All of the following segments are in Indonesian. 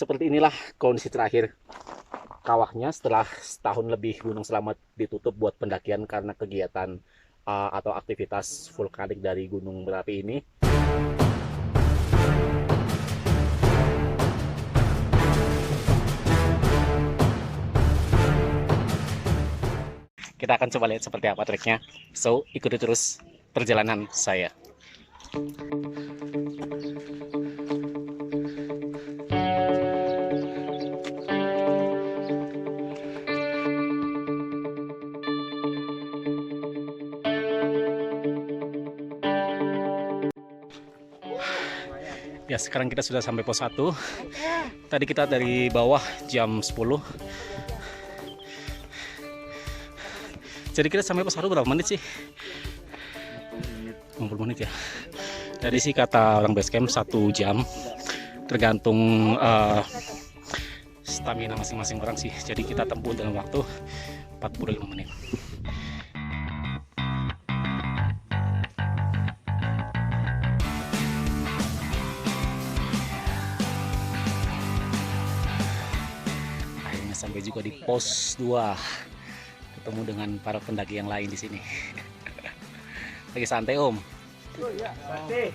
Seperti inilah kondisi terakhir kawahnya setelah setahun lebih Gunung Selamet ditutup buat pendakian karena kegiatan atau aktivitas vulkanik dari gunung berapi ini. Kita akan coba lihat seperti apa treknya. So, ikuti terus perjalanan saya. Ya, sekarang kita sudah sampai pos 1. Tadi kita dari bawah jam 10. Jadi kita sampai pos 1 berapa menit sih? 50 menit ya. Tadi sih kata orang base camp 1 jam. Tergantung stamina masing-masing orang sih. Jadi kita tempuh dalam waktu 45 menit. Akhirnya sampai juga di pos 2. Ketemu dengan para pendaki yang lain di sini. Lagi santai Om. Oh ya, santai.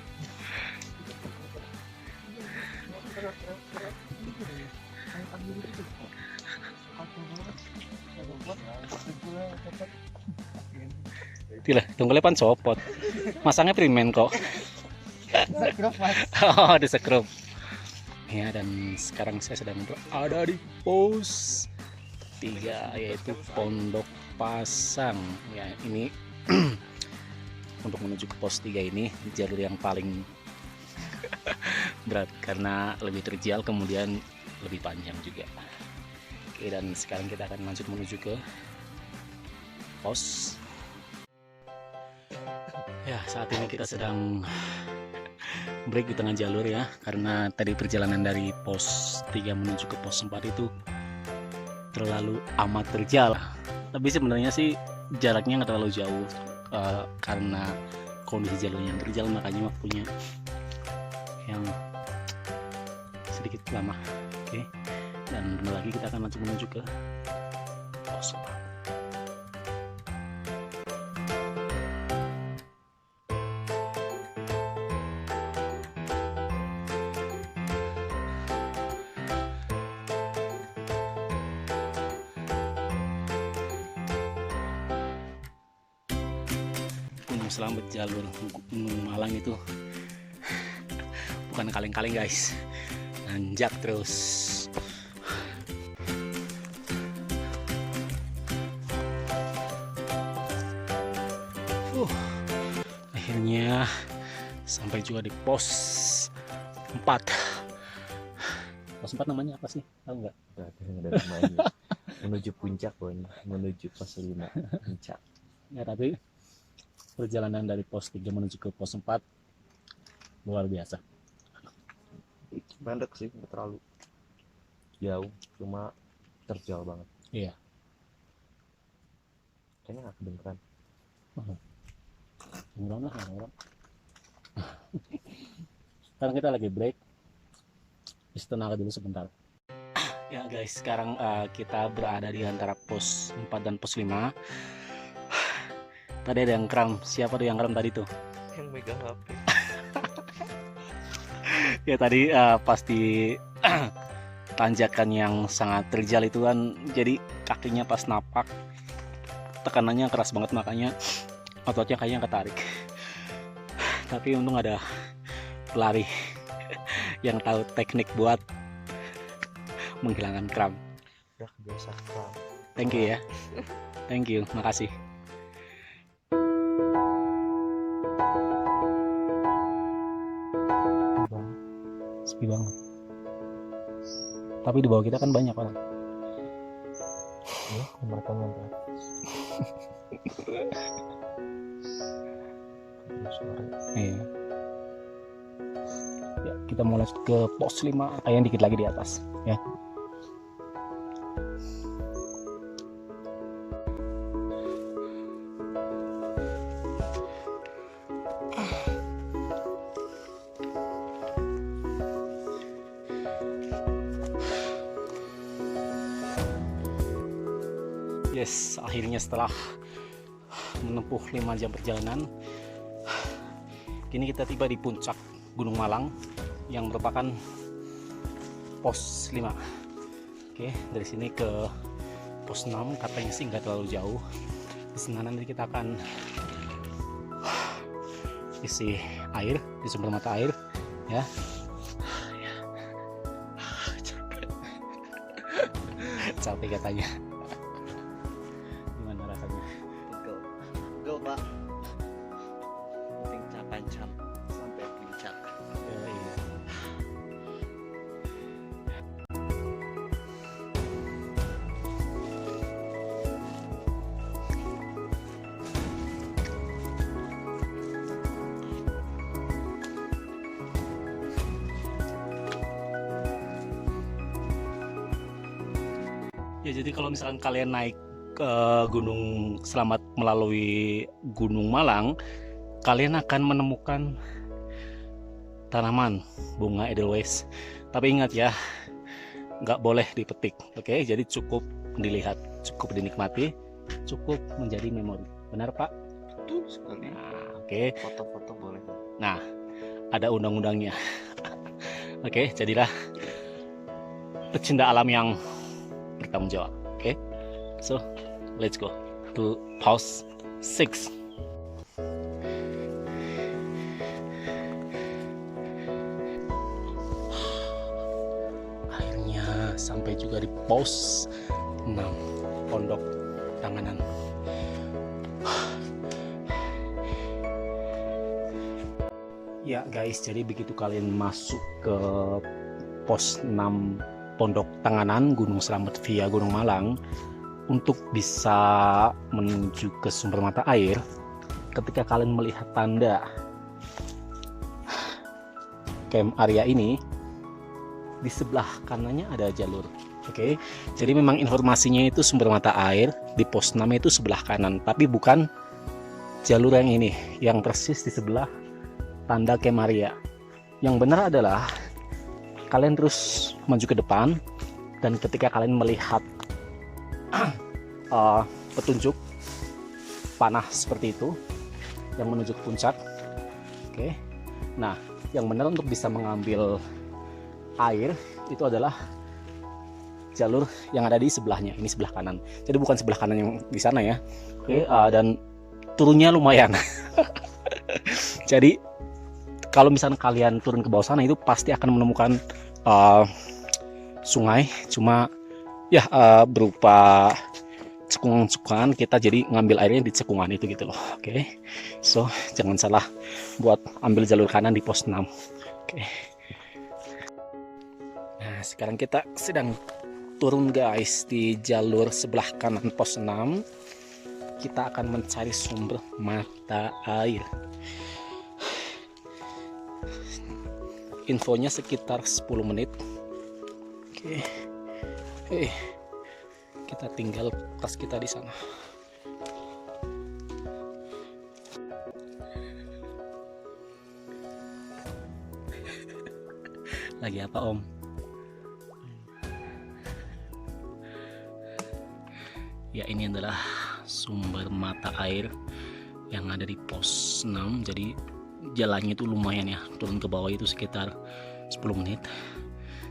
Tila, tunggu lepan sopot. Masangnya primen kok. Oh, di sekrup. Ya, dan sekarang saya sedang berada di pos 3, yaitu Pondok Pasang. Ya, ini untuk menuju ke pos 3 ini jalur yang paling berat karena lebih terjal, kemudian lebih panjang juga. Oke, dan sekarang kita akan lanjut menuju ke pos. Ya, saat ini kita sedang break di tengah jalur ya, karena tadi perjalanan dari pos 3 menuju ke pos 4 itu terlalu amat terjal. Tapi sebenarnya sih jaraknya nggak terlalu jauh, karena kondisi jalurnya yang terjal, makanya waktunya yang sedikit lama. Oke, dan bentar lagi kita akan langsung menuju ke pos 4. Gunung Selamet jalur Gunung Malang itu bukan kaleng-kaleng guys, nanjak terus. Akhirnya sampai juga di pos 4. Pos 4 namanya apa sih? Tahu nggak? Ada namanya. Menuju puncak, Bon. Menuju pos 5 puncak. Ya, tapi perjalanan dari pos 3 menuju ke pos 4 luar biasa. Pendek sih, nggak terlalu jauh, cuma terjal banget. Iya. Kayaknya nggak kedengeran. Orang lah orang. Sekarang kita lagi break, isi tenaga dulu sebentar. Ya guys, sekarang kita berada di antara pos 4 dan pos 5. Tadi ada yang kram. Siapa tuh yang kram tadi tuh? Yang megang HP. Ya tadi pasti tanjakan yang sangat terjal itu kan, jadi kakinya pas napak tekanannya keras banget, makanya ototnya kayaknya ketarik. Tapi untung ada pelari yang tahu teknik buat menghilangkan kram. Udah kebiasa kram. Thank you ya. Thank you, makasih. Sepi banget. Tapi di bawah kita kan banyak orang. Ya, mereka nggak. Iya. Ya, kita mau lanjut ke pos 5, yang dikit lagi di atas ya. Yes, akhirnya setelah menempuh 5 jam perjalanan, kini kita tiba di puncak Gunung Malang yang merupakan pos 5. Oke, dari sini ke pos 6 katanya sih nggak terlalu jauh. Di sana nanti kita akan isi air di sumber mata air ya. Capek katanya. Gimana rasanya? Pegel pak. Penting capancam sampai puncak. Iya. Ya, jadi kalau misalkan kalian naik ke Gunung Selamat melalui Gunung Malang, kalian akan menemukan tanaman bunga Edelweiss. Tapi ingat ya, nggak boleh dipetik. Oke, jadi cukup dilihat, cukup dinikmati, cukup menjadi memori. Benar Pak? Betul sekali. Nah, oke. Foto-foto boleh. Nah, ada undang-undangnya. Oke, jadilah pecinta alam yang bertanggung jawab. Oke, so let's go to pause 6. Akhirnya sampai juga di pos 6 Pondok Tanganan. Ya guys, jadi begitu kalian masuk ke pos 6 Pondok Tanganan Gunung Selamat via Gunung Malang, untuk bisa menuju ke sumber mata air, ketika kalian melihat tanda camp area ini, di sebelah kanannya ada jalur. Oke, jadi memang informasinya itu sumber mata air di pos 6 itu sebelah kanan, tapi bukan jalur yang ini, yang persis di sebelah tanda camp area. Yang benar adalah kalian terus maju ke depan, dan ketika kalian melihat petunjuk panah seperti itu yang menuju ke puncak, oke. Nah, yang benar untuk bisa mengambil air itu adalah jalur yang ada di sebelahnya. Ini sebelah kanan. Jadi bukan sebelah kanan yang di sana ya. Oke, dan turunnya lumayan. Jadi kalau misalnya kalian turun ke bawah sana, itu pasti akan menemukan sungai, cuma ya berupa cekungan-cekungan. Kita jadi ngambil airnya di cekungan itu gitu loh. Oke, so jangan salah buat ambil jalur kanan di pos 6. Oke. Nah, sekarang kita sedang turun guys di jalur sebelah kanan pos 6. Kita akan mencari sumber mata air. Infonya sekitar 10 menit. Oke. Kita tinggal tas kita di sana. Lagi apa Om? Ya, ini adalah sumber mata air yang ada di pos 6. Jadi jalannya itu lumayan ya, turun ke bawah itu sekitar 10 menit.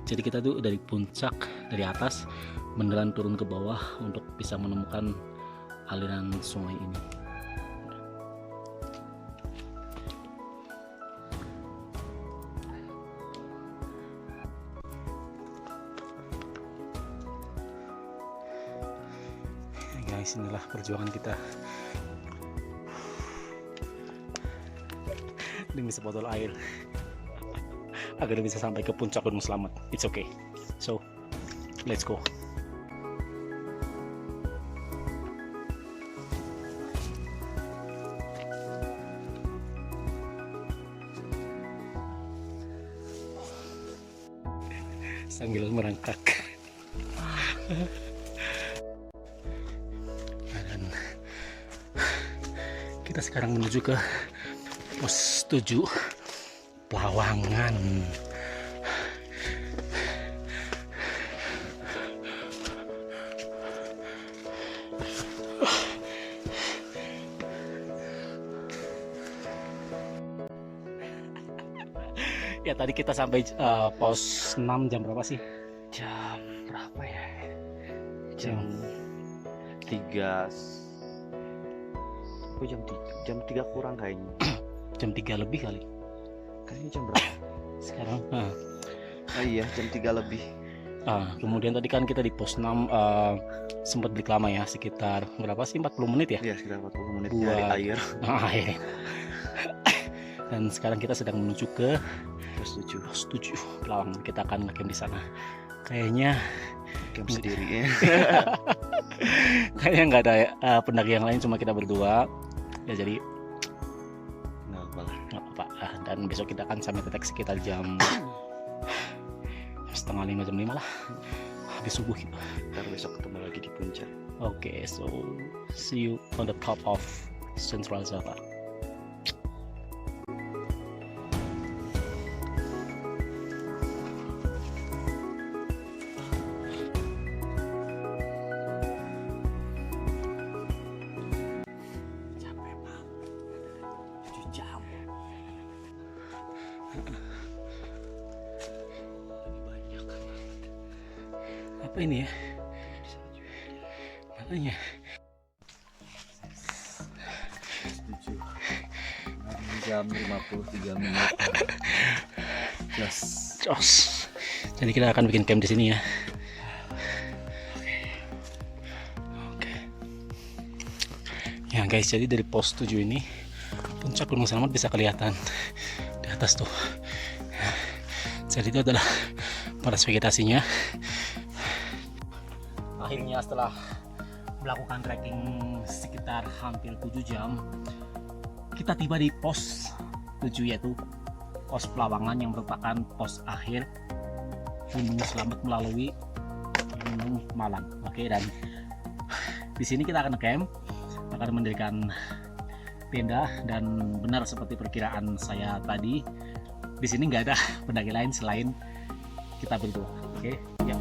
Jadi kita tuh dari puncak, dari atas beneran turun ke bawah untuk bisa menemukan aliran sungai ini. Guys, inilah perjuangan kita demi sebotol air agar bisa sampai ke puncak Gunung Selamat. It's okay, so let's go. Sambil merangkak. Dan kita sekarang menuju ke pos 7 Pelawangan. Ya tadi kita sampai pos 6 jam berapa sih? Jam berapa ya? Jam 3. Oh, jam 3 kurang kayaknya. Jam 3 lebih kali. Kayaknya jam berapa? Sekarang. Oh iya, jam 3 lebih. Kemudian tadi kan kita di pos 6 sempat break lama ya, sekitar berapa sih? 40 menit ya? Iya, sekitar 40 menit Buat- dari air. Air. Dan sekarang kita sedang menuju ke Pos 7. pos 7 Pelawang. Kita akan ngecamp di sana. Kayaknya Camp sendiri ya. kayaknya nggak ada pendaki yang lain, cuma kita berdua. Ya jadi Nggak apa lah. nggak apa-apa. Dan besok kita akan sampai titik sekitar jam setengah 5, jam 5 lah. Habis subuh gitu. Ntar besok ketemu lagi di puncak. Okay, so see you on the top of Central Java. Capek banget. 7 jam. Banyak banget. Apa ini ya? Makanya. 7. 6 jam 53 menit. Yes. Jos. Jadi kita akan bikin camp di sini ya. Oke. Ya guys, jadi dari pos 7 ini puncak Gunung Selamat bisa kelihatan di atas tuh. Jadi itu adalah batas vegetasinya. Akhirnya setelah melakukan trekking sekitar hampir 7 jam, kita tiba di pos 7, yaitu pos Pelawangan yang merupakan pos akhir Gunung Selamat melalui Gunung Malang. Oke, dan di sini kita akan camp, akan mendirikan tenda, dan benar seperti perkiraan saya tadi, di sini nggak ada pendaki lain selain kita berdua. Oke, ya.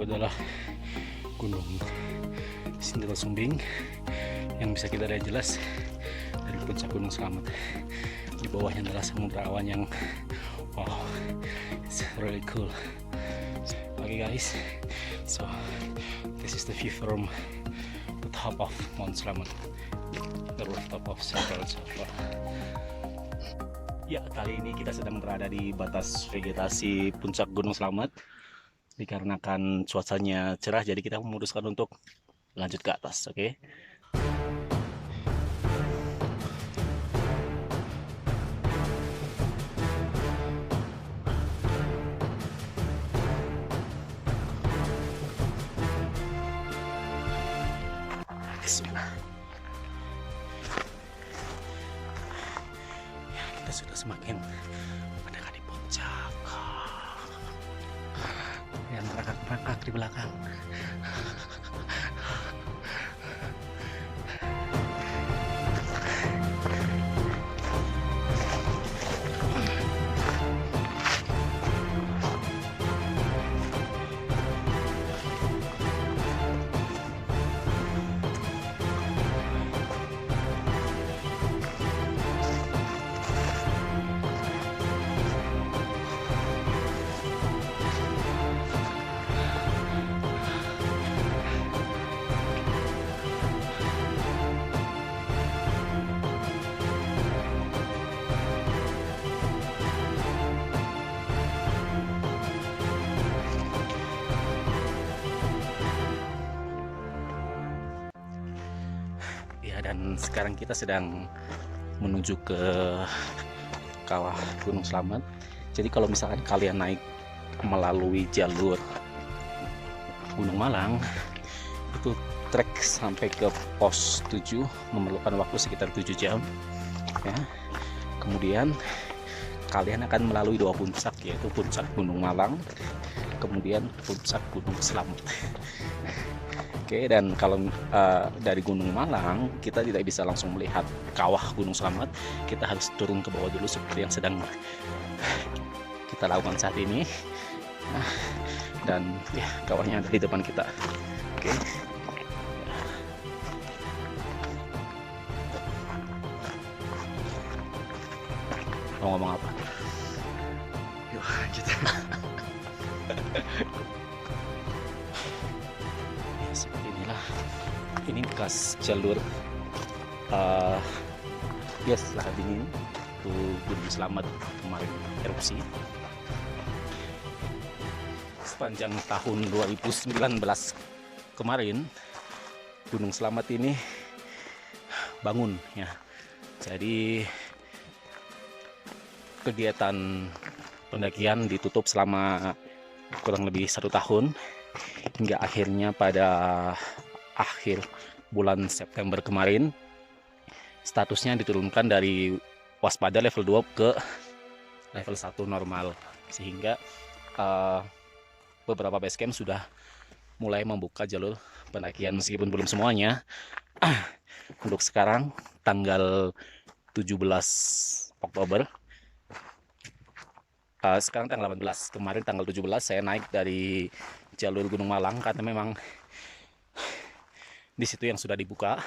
Adalah Gunung Sindel Sumbing yang bisa kita lihat jelas dari puncak Gunung Selamat. Di bawahnya adalah samudra awan yang wow, it's really cool. Okay guys, so this is the view from the top of Mount Selamat, the rooftop of Central Java. Ya, kali ini kita sedang berada di batas vegetasi puncak Gunung Selamat. Dikarenakan cuacanya cerah, jadi kita memutuskan untuk lanjut ke atas. Oke. Ya, kita sudah semakin mendekati puncak. Yang merangkak di belakang. Dan sekarang kita sedang menuju ke kawah Gunung Selamat. Jadi kalau misalkan kalian naik melalui jalur Gunung Malang, itu trek sampai ke pos 7 memerlukan waktu sekitar 7 jam ya. Kemudian kalian akan melalui 2 puncak, yaitu puncak Gunung Malang, kemudian puncak Gunung Selamat. Oke, Oke, dan kalau dari Gunung Malang kita tidak bisa langsung melihat kawah Gunung Slamet, kita harus turun ke bawah dulu seperti yang sedang kita lakukan saat ini. Dan ya, kawahnya ada di depan kita. Oke. Mau ngomong apa? Yuk, lanjut. Seperti inilah, ini bekas jalur ya setelah dingin itu Gunung Slamet kemarin erupsi sepanjang tahun 2019 kemarin. Gunung Slamet ini bangun ya, jadi kegiatan pendakian ditutup selama kurang lebih 1 tahun hingga akhirnya pada akhir bulan September kemarin statusnya diturunkan dari waspada level 2 ke level 1 normal, sehingga beberapa base camp sudah mulai membuka jalur pendakian meskipun belum semuanya. Untuk sekarang tanggal 17 Oktober, sekarang tanggal 18, kemarin tanggal 17 saya naik dari jalur Gunung Malang karena memang di situ yang sudah dibuka.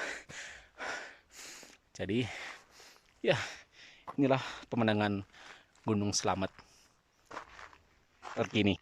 Jadi ya, inilah pemandangan Gunung Slamet terkini.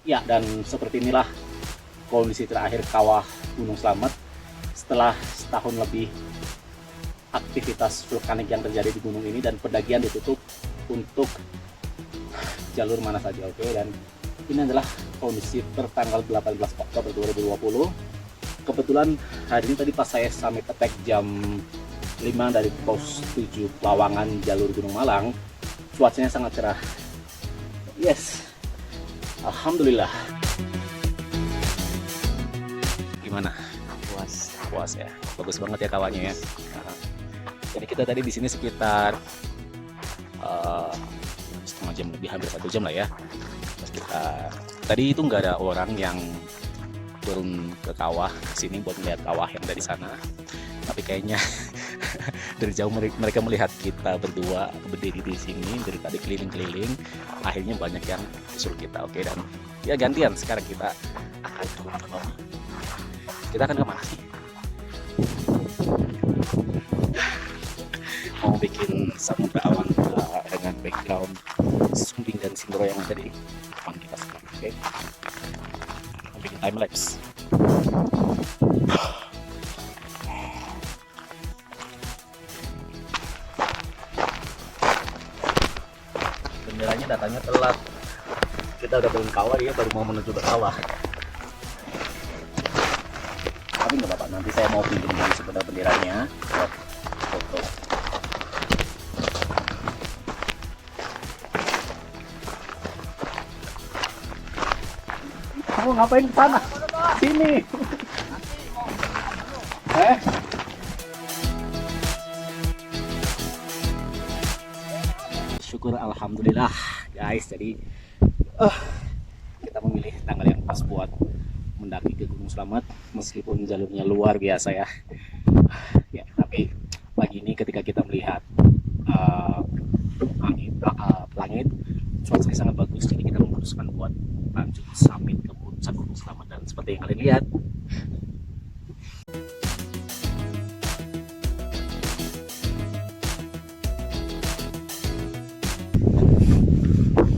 Ya, dan seperti inilah kondisi terakhir kawah Gunung Slamet setelah setahun lebih aktivitas vulkanik yang terjadi di gunung ini, dan pendakian ditutup untuk jalur mana saja. Oke, dan ini adalah kondisi per tanggal 18 Oktober 2020. Kebetulan hari ini tadi pas saya summit attack jam 5 dari pos 7 Lawangan jalur Gunung Malang, cuacanya sangat cerah. Yes, alhamdulillah. Gimana? Puas. Puas ya, bagus banget ya kawahnya ya. Nah, jadi kita tadi di sini sekitar setengah jam lebih, hampir 1 jam lah ya. Terus kita tadi itu nggak ada orang yang turun ke kawah sini buat melihat kawah yang dari sana, tapi kayaknya dari jauh mereka melihat kita berdua berdiri di sini dari tadi keliling-keliling, akhirnya banyak yang usul kita. Oke, dan ya gantian sekarang kita akan turun ke bawah. Kita akan kemana sih? Mau bikin samudra awan dengan background Sumbing dan Sindoro yang ada di depan kita sekarang. Oke, mau bikin time lapse. Benderanya datangnya telat. Kita udah turun kawah, dia baru mau menuju ke kawah. Tapi nggak apa-apa, nanti saya mau pinjam dulu sebentar benderanya buat foto. Kamu ngapain ke sana? Sini. Syukur alhamdulillah guys, jadi kita memilih tanggal yang pas buat mendaki ke Gunung Slamet meskipun jalurnya luar biasa ya. Ya, tapi pagi ini ketika kita melihat langit, cuacanya sangat bagus, jadi kita memutuskan buat lanjut summit ke puncak Gunung Slamet, dan seperti yang kalian lihat,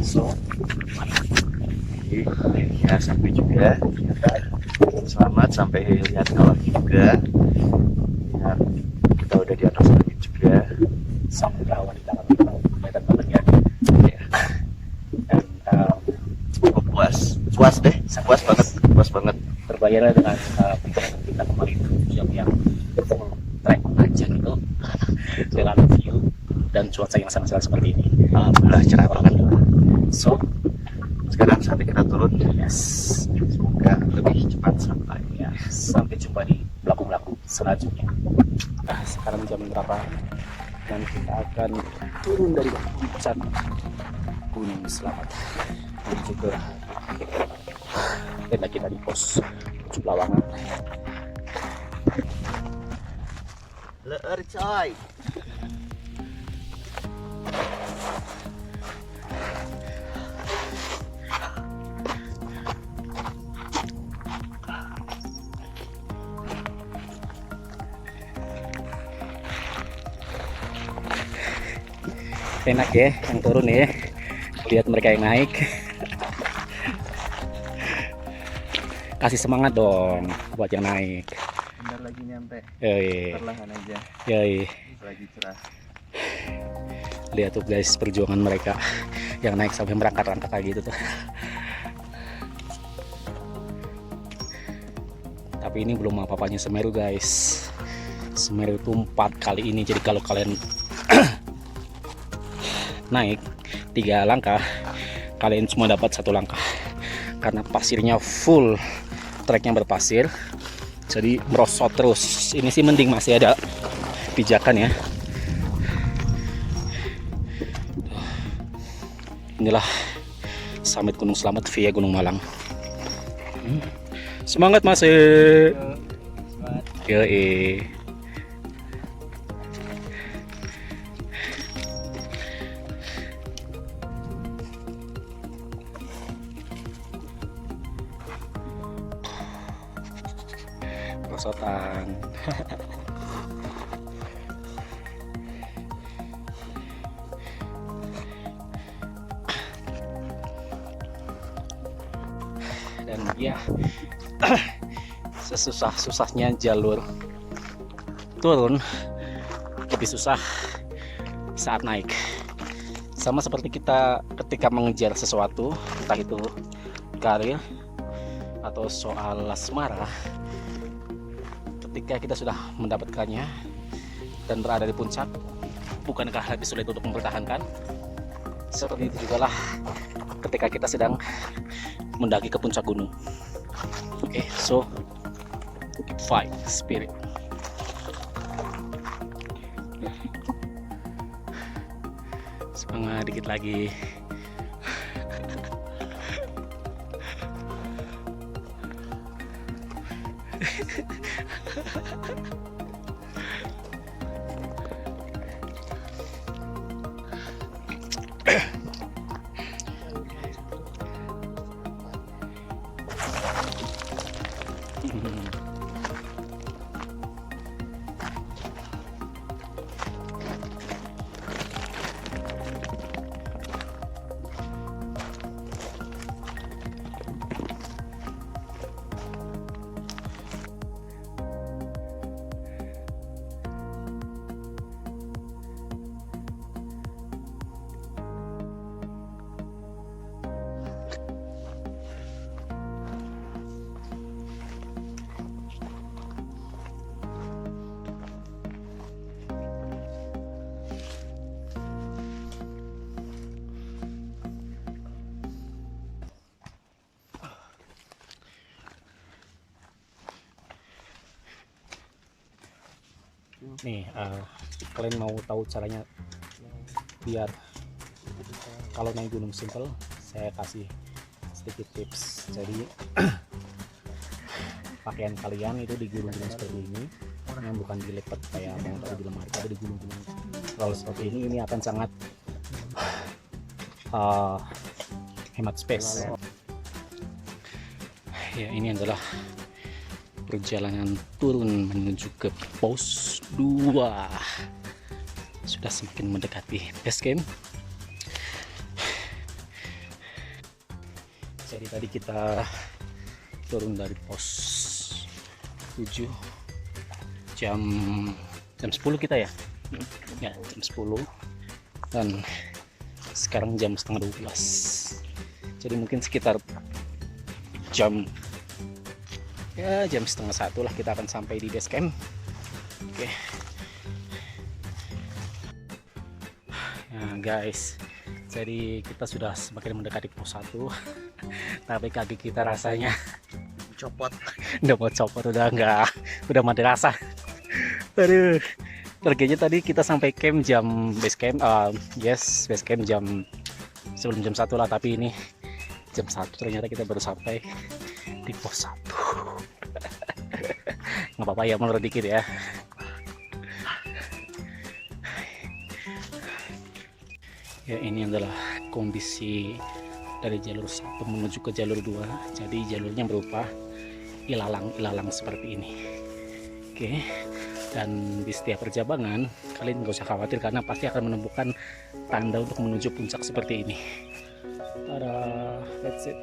so Ya, sampai juga. Selamat sampai lihat kawah juga. Ya, kita udah di atas langit juga. samudra awan di belakang kita kelihatan banget ya. Ya. Dan cukup puas. Puas deh. Puas banget. Puas banget. Terbayar dengan perjalanan kita kemarin 7 jam yang full trek. cuaca yang sangat seperti ini. Alhamdulillah cerah banget. So, Sekarang saatnya kita turun. yes, Semoga lebih cepat sampai. ya, sampai jumpa di pelaku-pelaku selanjutnya. Nah, sekarang jam berapa? Dan kita akan turun dari puncak Gunung Selamat menuju ke tenda kita di pos Lawangan. Leur coy. Enak ya yang turun ya, lihat mereka yang naik. Kasih semangat dong buat yang naik. Bentar lagi nyampe. Yoi, Perlahan aja. yoi. Lagi cerah. Lihat tuh guys perjuangan mereka yang naik sampai merangkak-rangkak kayak gitu tuh. Tapi ini belum apa-apanya Semeru guys. Semeru itu 4 kali ini, jadi kalau kalian naik 3 langkah, kalian cuma dapat 1 langkah karena pasirnya full, treknya berpasir, jadi merosot terus. Ini sih mending masih ada pijakan ya. Inilah summit Gunung Selamat via Gunung Malang. Semangat masih. Yoi. Rosotan. Dan ya sesusah-susahnya jalur turun, lebih susah saat naik. Sama seperti kita ketika mengejar sesuatu, entah itu karir atau soal asmara. Ketika kita sudah mendapatkannya dan berada di puncak, bukankah lebih sulit untuk mempertahankan? Seperti itu juga lah ketika kita sedang mendaki ke puncak gunung. Oke, so fight spirit. Semangat dikit lagi. Nih, kalian mau tahu caranya biar kalau naik gunung simple, saya kasih sedikit tips. Jadi pakaian kalian itu digulung-gulung seperti ini, yang bukan dilipat kayak mau taruh di lemari, tapi digulung-gulung. Kalau seperti ini akan sangat hemat space. Ya, ini adalah perjalanan turun menuju ke pos 2. Sudah semakin mendekati base camp. Jadi tadi kita turun dari pos 7 jam 10 kita ya. Ya, jam 10. Dan sekarang jam setengah 12. Jadi mungkin sekitar jam setengah 1 lah kita akan sampai di base camp. Oke. Nah guys, jadi kita sudah semakin mendekati pos 1 tapi kaki kita rasanya Copot. udah mau copot, udah mati rasa. Aduh, targetnya tadi kita sampai camp base camp jam sebelum jam 1 lah, tapi ini jam 1 ternyata kita baru sampai di pos 1. Nggak apa-apa ya, mundur dikit ya. Ya, ini adalah kondisi dari jalur 1 menuju ke jalur 2. Jadi jalurnya berupa ilalang seperti ini. Oke. Dan di setiap perjabangan kalian nggak usah khawatir karena pasti akan menemukan tanda untuk menuju puncak seperti ini. Tada, that's it.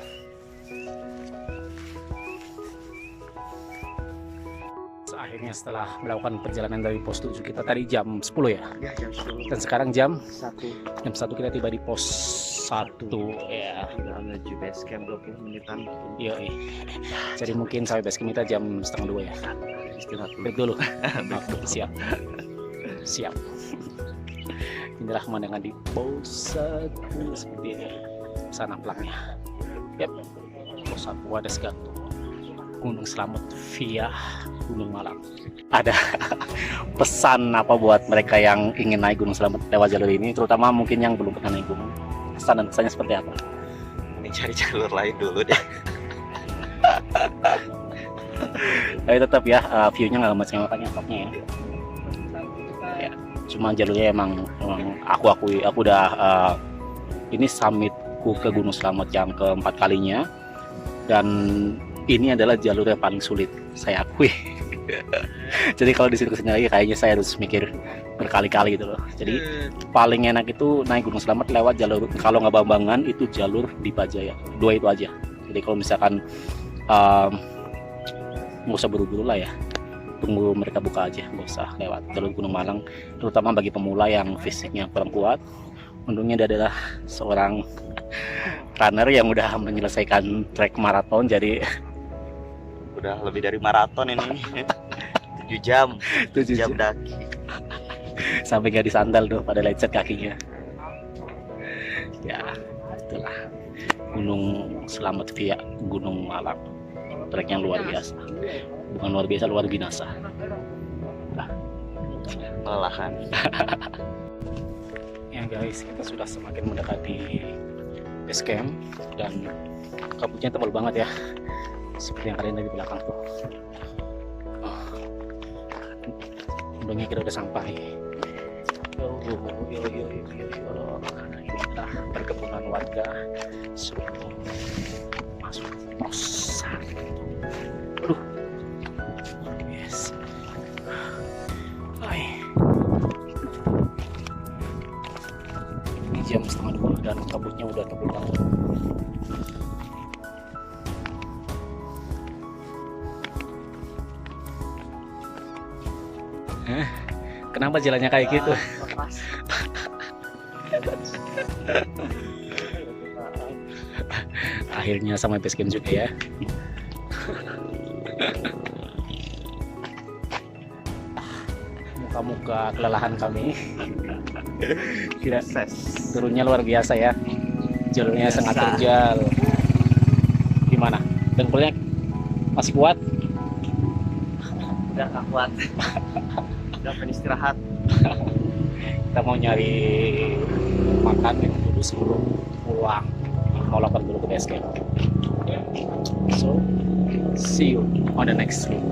Akhirnya setelah melakukan perjalanan dari pos 7, kita tadi jam 10 ya, Ya, jam 10. dan sekarang jam 1. kita tiba di pos 1 ya. Udah menuju base camp 20 menitan. Yoi. Jadi mungkin sampai base camp kita jam setengah 2 ya. Istirahat Break dulu. Siap. Siap. Inilah pemandangan di pos 1 seperti ini. Sana pelangnya. Yap. Pos 1 Wadas Gato. Gunung Slamet via Gunung Malang. Ada pesan apa buat mereka yang ingin naik Gunung Slamet lewat jalur ini, terutama mungkin yang belum pernah naik gunung? Pesan dan pesannya seperti apa? Ini cari jalur lain dulu deh. Tapi tetap ya, view-nya nggak macam apa topnya ya. Ya, cuma jalurnya emang aku udah ini summitku ke Gunung Slamet yang keempat kalinya, dan ini adalah jalur yang paling sulit, saya akui. Jadi kalau disitu kesini lagi kayaknya saya harus mikir berkali-kali gitu loh. Jadi paling enak itu naik Gunung Slamet lewat jalur, kalau nggak Bambangan itu jalur di Pajaya, 2 itu aja. Jadi kalau misalkan nggak usah buru-buru lah ya, tunggu mereka buka aja, nggak usah lewat jalur Gunung Malang, terutama bagi pemula yang fisiknya kurang kuat. Untungnya dia adalah seorang runner yang udah menyelesaikan trek maraton, jadi Udah lebih dari maraton ini. 7 jam. 7 jam jam daki. sampai nggak disandal tuh, pada lecet kakinya. Ya itulah Gunung Slamet via Gunung Malang, trek yang luar biasa, bukan luar biasa, luar binasa. Melelahkan. Ya guys, kita sudah semakin mendekati base camp dan kabutnya tebal banget ya, seperti yang kalian lihat di belakang tuh. Untungnya kita udah sampai. Inilah perkebunan warga sebelum masuk pos 1. Aduh, yes. Hai. Ini jam setengah 2 dan kabutnya udah tebal banget. Kenapa jalannya kayak gitu? Akhirnya sampai base camp juga ya. Muka-muka kelelahan kami. Tidak, turunnya luar biasa ya. Jalurnya sangat terjal. Gimana? Dengkulnya masih kuat? Udah nggak kuat. Udah pengen istirahat. Kita mau nyari makan dulu sebelum pulang, mau lapar dulu ke base camp. So see you on the next trip.